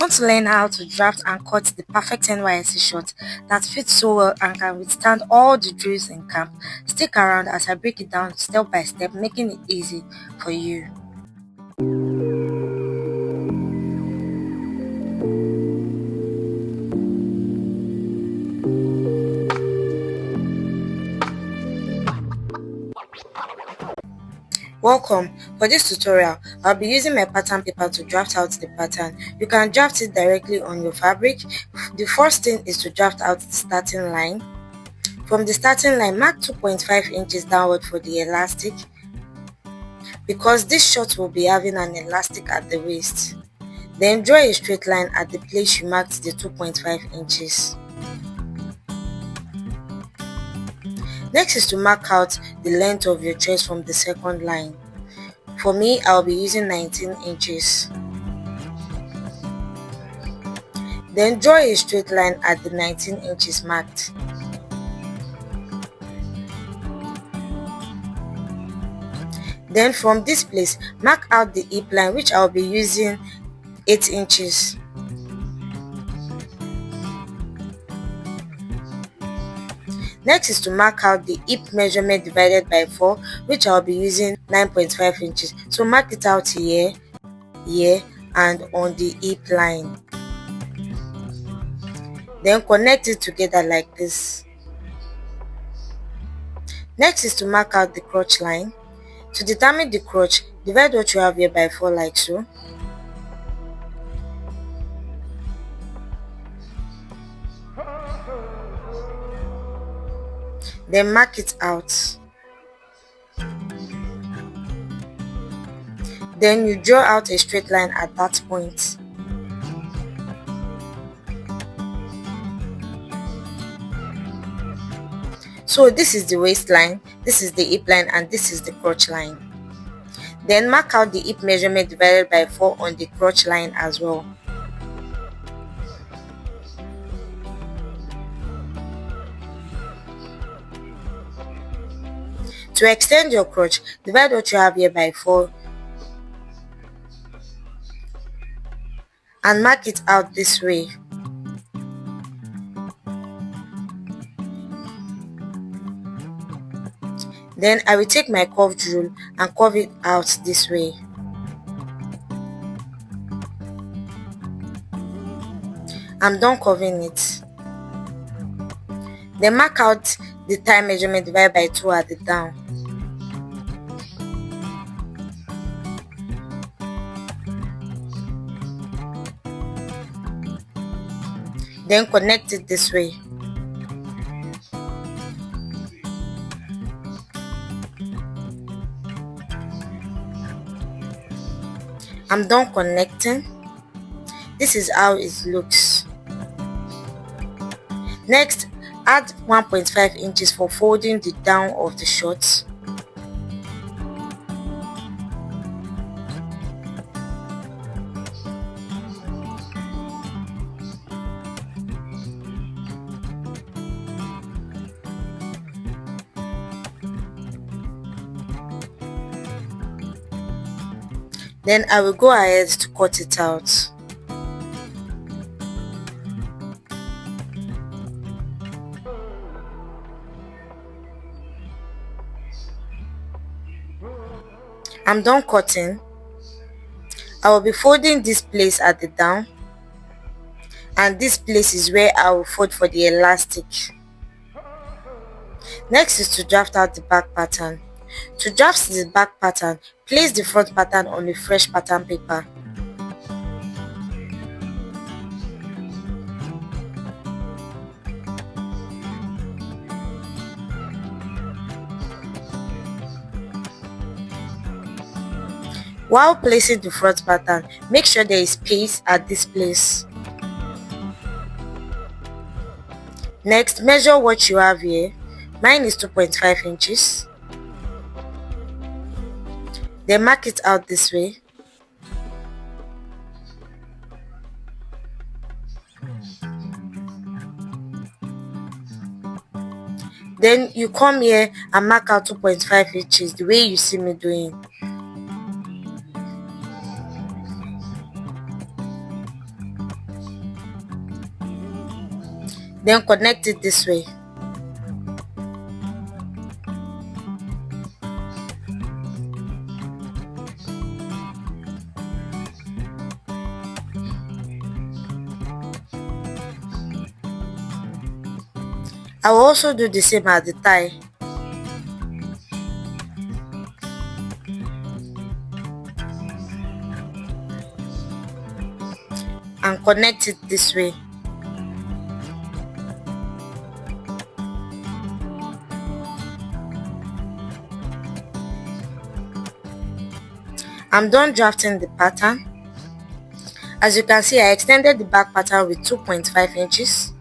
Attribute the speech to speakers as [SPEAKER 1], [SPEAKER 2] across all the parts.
[SPEAKER 1] Want to learn how to draft and cut the perfect NYSC shot that fits so well and can withstand all the drills in camp? Stick around as I break it down step by step, making it easy for you. Welcome. For this tutorial, I'll be using my pattern paper to draft out the pattern. You can draft it directly on your fabric. The first thing is to draft out the starting line. From the starting line, mark 2.5 inches downward for the elastic because this shot will be having an elastic at the waist. Then draw a straight line at the place you marked the 2.5 inches. Next is to mark out the length of your chest from the second line. For me, I'll be using 19 inches. Then draw a straight line at the 19 inches marked. Then from this place, mark out the hip line, which I'll be using 8 inches. Next is to mark out the hip measurement divided by 4, which I'll be using 9.5 inches. So mark it out here, and on the hip line. Then connect it together like this. Next is to mark out the crotch line. To determine the crotch, divide what you have here by 4 like so. Then mark it out. Then you draw out a straight line at that point. So this is the waistline, this is the hip line, and this is the crotch line. Then mark out the hip measurement divided by 4 on the crotch line as well. To extend your crotch, divide what you have here by 4 and mark it out this way. Then I will take my curved rule and curve it out this way. I'm done curving it. Then mark out the thigh measurement divided by 2 at the down. Then connect it this way. I'm done connecting. This is how it looks. Next, add 1.5 inches for folding the down of the shorts. Then I will go ahead to cut it out. I'm done cutting. I will be folding this place at the down, and this place is where I will fold for the elastic. Next is to draft out the back pattern. To draft the back pattern, place the front pattern on a fresh pattern paper. While placing the front pattern, make sure there is space at this place. Next, measure what you have here. Mine is 2.5 inches. Then mark it out this way. Then you come here and mark out 2.5 inches the way you see me doing. then connect it this way. I will also do the same at the tie. And connect it this way. I'm done drafting the pattern. As you can see, I extended the back pattern with 2.5 inches.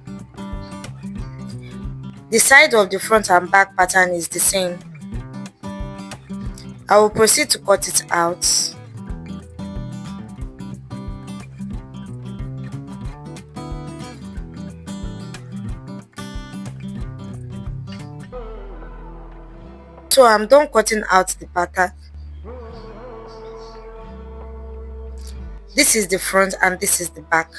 [SPEAKER 1] The side of the front and back pattern is the same. I will proceed to cut it out. So I'm done cutting out the pattern. This is the front and this is the back.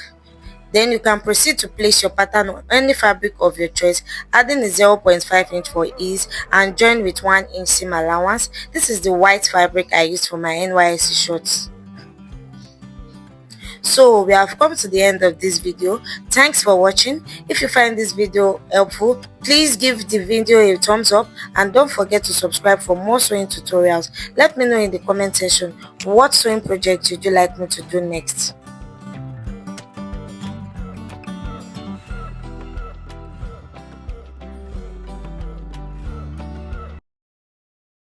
[SPEAKER 1] Then you can proceed to place your pattern on any fabric of your choice, adding a 0.5 inch for ease and join with 1 inch seam allowance. This is the white fabric I used for my NYSC shorts. So we have come to the end of this video. Thanks for watching. If you find this video helpful, please give the video a thumbs up and don't forget to subscribe for more sewing tutorials. Let me know in the comment section what sewing project would you like me to do next.